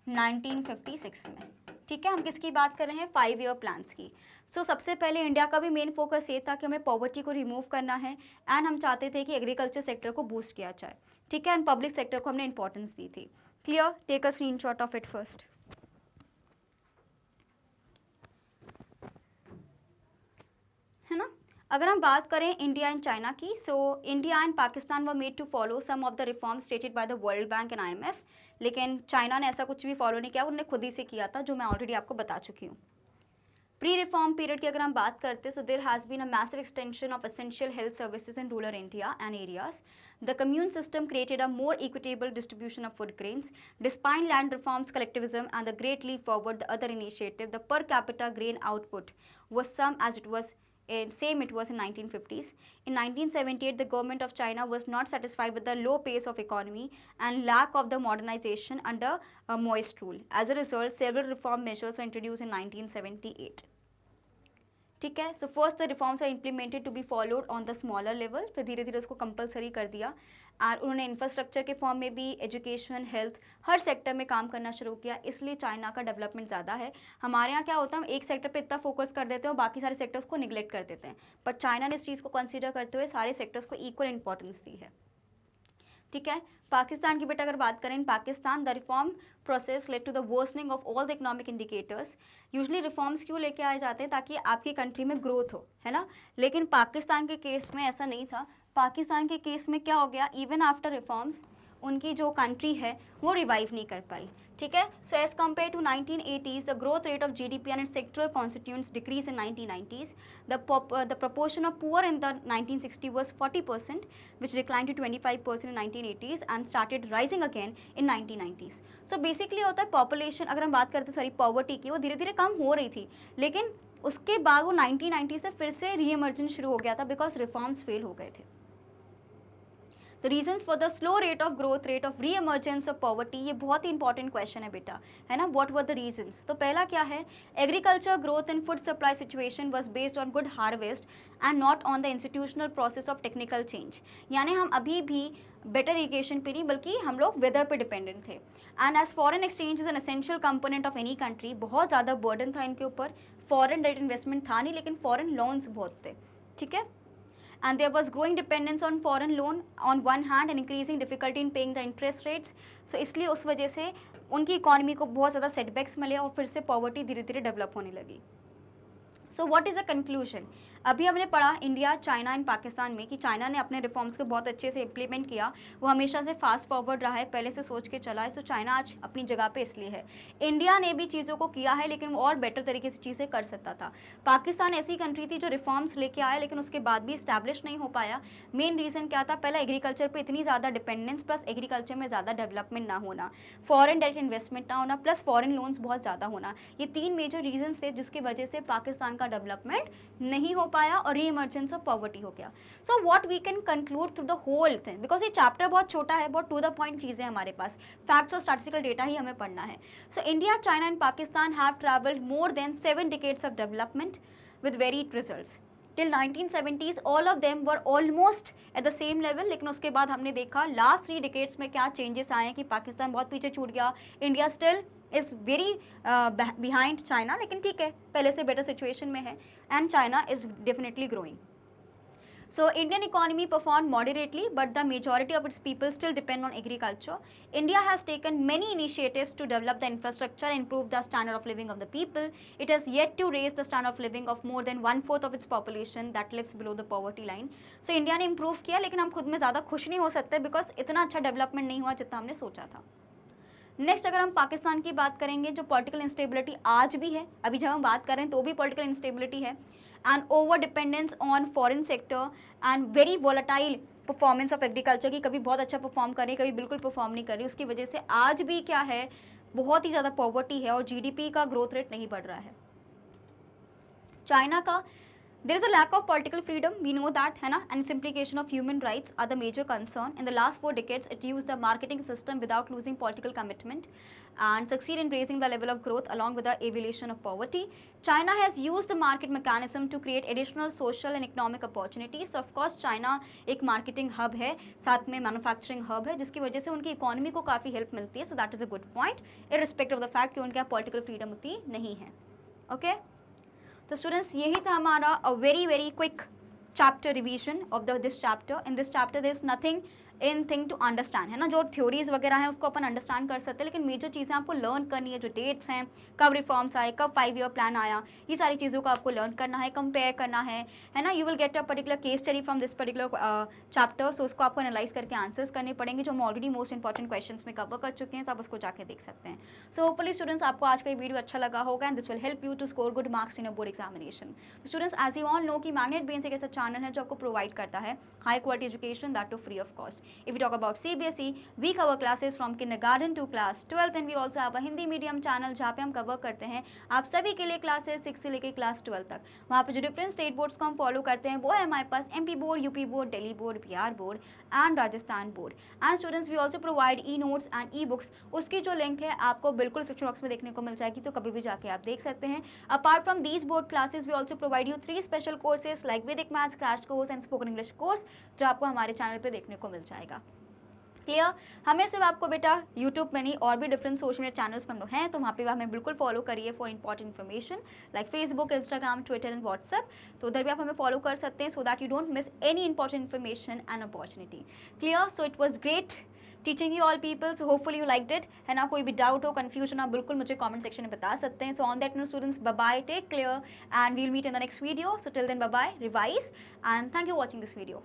1956 में। ठीक है, हम किसकी बात कर रहे हैं, 5 ईयर प्लान्स की। सो सबसे पहले इंडिया का भी मेन फोकस ये था कि हमें पॉवर्टी को रिमूव करना है, एंड हम चाहते थे कि एग्रीकल्चर सेक्टर को बूस्ट किया जाए। ठीक है, एंड पब्लिक सेक्टर को हमने इंपॉर्टेंस दी थी। Clear, take a screenshot of it first. है ना, अगर हम बात करें इंडिया एंड चाइना की, सो India and Pakistan were made to follow some of the reforms stated by the World Bank and IMF। लेकिन चाइना ने ऐसा कुछ भी फॉलो नहीं किया, उन्होंने खुद ही से किया था, जो मैं ऑलरेडी आपको बता चुकी हूँ। प्री रिफॉर्म पीरियड की अगर हम बात करते हैं, so there has been a massive extension of essential health services in rural India and areas. The commune system created a more equitable distribution of food grains despite land reforms, collectivism and the great leap Forward the other initiative. The per capita grain output was same as it was in 1950s. In 1978, the government of China was not satisfied with the low pace of economy and lack of the modernization under Maoist rule. As a result, several reform measures were introduced in 1978. ठीक है, so first the reforms are implemented to be followed on the smaller level, फिर धीरे धीरे उसको compulsory कर दिया, और उन्होंने इंफ्रास्ट्रक्चर के फॉर्म में भी एजुकेशन, हेल्थ, हर सेक्टर में काम करना शुरू किया। इसलिए चाइना का डेवलपमेंट ज़्यादा है। हमारे यहाँ क्या होता है, हम एक सेक्टर पे इतना फोकस कर देते हैं और बाकी सारे सेक्टर्स को निगलेक्ट कर देते हैं, बट चाइना ने इस चीज़ को कंसिडर करते हुए सारे सेक्टर्स को इक्वल इंपॉर्टेंस दी है। ठीक है, पाकिस्तान की बेटा अगर बात करें, in Pakistan the reform process led to the worsening of all the economic indicators. Usually reforms क्यों लेके आए जाते हैं, ताकि आपकी कंट्री में ग्रोथ हो, है ना। लेकिन पाकिस्तान के केस में ऐसा नहीं था। पाकिस्तान के केस में क्या हो गया, इवन आफ्टर रिफॉर्म्स उनकी जो कंट्री है वो रिवाइव नहीं कर पाई। ठीक है, so as compare to 1980s the growth rate of GDP and sectoral constituents decrease in 1990s। The proportion of poor in the 1960 was 40%, which declined to 25% in 1980s and started rising again in 1990s. So basically होता है population, अगर हम बात करते हैं sorry poverty की, वो धीरे धीरे कम हो रही थी, लेकिन उसके बाद वो 1990 से फिर से री एमर्जेंस शुरू हो गया था, बिकॉज रिफॉर्म्स फेल हो गए थे। The reasons for the slow rate of growth, rate of री एमर्जेंस ऑफ पॉवर्टी, ये बहुत ही इंपॉर्टेंट क्वेश्चन है बेटा, है ना। व्हाट वर द रीजन्स, तो पहला क्या है, agriculture growth and food supply situation was based on good harvest and not on the institutional process of technical change. यानी हम अभी भी बेटर इरीगेशन पे नहीं, बल्कि हम लोग वेदर पे डिपेंडेंट थे। And as foreign exchange is an essential component of any country, बहुत ज़्यादा बर्डन था इनके ऊपर। फॉरेन डायरेक्ट इन्वेस्टमेंट था नहीं, लेकिन फॉरेन लोन्स बहुत थे। ठीक है, and there was growing dependence on foreign loan on one hand and increasing difficulty in paying the interest rates. So इसलिए उस वजह से उनकी इकॉनमी को बहुत ज़्यादा सेटबैक्स मिले और फिर से पॉवर्टी धीरे धीरे डेवलप होने लगी। So what is the conclusion, अभी हमने पढ़ा इंडिया, चाइना एंड पाकिस्तान में कि चाइना ने अपने रिफॉर्म्स को बहुत अच्छे से इम्प्लीमेंट किया, वो हमेशा से फास्ट फॉरवर्ड रहा है, पहले से सोच के चला है। सो चाइना आज अपनी जगह पे इसलिए है। इंडिया ने भी चीज़ों को किया है, लेकिन वो और बेटर तरीके से चीज़ें कर सकता था। पाकिस्तान ऐसी कंट्री थी जो रिफॉर्म्स लेके आया, लेकिन उसके बाद भी इस्टेब्लिश नहीं हो पाया। मेन रीज़न क्या था, पहला एग्रीकल्चर पर इतनी ज़्यादा डिपेंडेंस, प्लस एग्रीकल्चर में ज़्यादा डेवलपमेंट ना होना, फॉरेन डायरेक्ट इन्वेस्टमेंट ना होना, प्लस फॉरेन लोन्स बहुत ज़्यादा होना। ये तीन मेजर रीजन्स थे जिसकी वजह से पाकिस्तान का डेवलपमेंट नहीं हो पाया और री इमर्जेंस ऑफ पॉवर्टी हो गया. So what we can conclude through the whole thing, because ये चैप्टर बहुत छोटा है, बहुत टू द पॉइंट चीज़ें हमारे पास, फैक्ट्स और स्टैटिस्टिकल डेटा ही हमें पढ़ना है. So India, China and Pakistan have travelled more than 7 decades of development with varied results. Till 1970s all of them were almost at the same level. लेकिन उसके बाद हमने देखा लास्ट 3 decades में क्या चेंजेस आए हैं कि पाकिस्तान बहुत पीछे छूट गया, India still is very behind China, लेकिन ठीक है पहले से बेटर सिचुएशन में है, and China is definitely growing. So Indian economy performed moderately, but the majority of its people still depend on agriculture. India has taken many initiatives to develop the infrastructure and improve the standard of living of the people. It has yet to raise the standard of living of more than 1/4 of its population that lives below the poverty line. So India ने improve किया, लेकिन हम खुद में ज़्यादा खुश नहीं हो सकते बिकॉज इतना अच्छा डेवलपमेंट नहीं हुआ जितना हमने सोचा था. नेक्स्ट अगर हम पाकिस्तान की बात करेंगे, जो पॉलिटिकल इंस्टेबिलिटी आज भी है, अभी जब हम बात करें तो भी पॉलिटिकल इंस्टेबिलिटी है, and over dependence on foreign sector and very volatile performance of agriculture की, कभी बहुत अच्छा परफॉर्म कर रही है, कभी बिल्कुल परफॉर्म नहीं कर रही, उसकी वजह से आज भी क्या है, बहुत ही ज़्यादा पॉवर्टी है और जीडीपी का ग्रोथ रेट नहीं बढ़ रहा है. चाइना का there is a lack of political freedom, we know that, है ना, and its implication of human rights are the major concern. In the last 4 decades, it used the marketing system without losing political commitment and succeed in raising the level of growth along with the alleviation of poverty. China has used the market mechanism to create additional social and economic opportunities. So of course China एक marketing hub है, साथ में manufacturing hub है, जिसकी वजह से उनकी economy को काफ़ी help मिलती है. So that is a good point, irrespective of the fact कि उनके यहाँ political freedom उतनी नहीं है. Okay? तो स्टूडेंट्स यही था हमारा a very quick chapter revision of this chapter. In this chapter there is nothing in thing to understand, है ना, जो थ्योरीज वगैरह हैं उसको अपन अंडरस्टैंड कर सकते हैं, लेकिन मेजर चीज़ें आपको लर्न करनी है, जो डेट्स हैं, कब रिफॉर्म्स आए, कब 5-year प्लान आया, ये सारी चीज़ों को आपको लर्न करना है, कंपेयर करना है ना. You will get a particular case study from this particular chapter, so उसको आपको एनालाइज करके आंसर्स करने पड़ेंगे, जो हम ऑलरेडी मोस्ट इंपॉर्टेंट क्वेश्चन में कवर कर चुके हैं, तो आप उसको जाके देख सकते हैं. सो होपफुली स्टूडेंट्स आपको आज का ये वीडियो अच्छा लगा होगा, and this will help you to score good marks in your board examination. Students as you all know कि मैग्नेट ब्रेन्स एक ऐसा चैनल है जो आपको प्रोवाइड करता है high quality education, that too free of cost. If you talk about CBSE, we cover classes from kindergarten to class 12th, and we also have a Hindi medium channel जहाँ पे हम कवर करते हैं आप सभी के लिए क्लासेस 6 से लेकर क्लास 12 तक. वहाँ पे जो डिफरेंट स्टेट बोर्ड्स को हम फॉलो करते हैं वो है हमारे पास MP board, UP board, Delhi board, Bihar board and Rajasthan board. And students we also provide e notes and e books, उसकी जो लिंक है आपको बिल्कुल डिस्क्रिप्शन बॉक्स में देखने को मिल जाएगी, तो कभी भी जाके आप देख सकते हैं. Apart from these board classes we also provide you 3 special courses like Vedic maths crash course and spoken English course, जो आपको हमारे चैनल पर देखने को मिल जाएगा. क्लियर? हमें सिर्फ आपको बेटा यूट्यूब में नहीं और भी डिफरेंट सोशल मीडिया चैनल्स पर हम लोग हैं, तो वहाँ पे हमें बिल्कुल फॉलो करिए for important information like Facebook, Instagram, Twitter and WhatsApp. तो उधर भी आप हमें फॉलो कर सकते हैं so that you don't miss any important information and opportunity. Clear? So it was great teaching you all people, so hopefully you liked it, है ना. कोई भी डाउट हो, कन्फ्यूजन, आप बिल्कुल मुझे कमेंट सेक्शन में बता सकते हैं. So on that note students, bye bye, take care and we will meet in the next video. So till then bye bye, revise and thank you watching this video.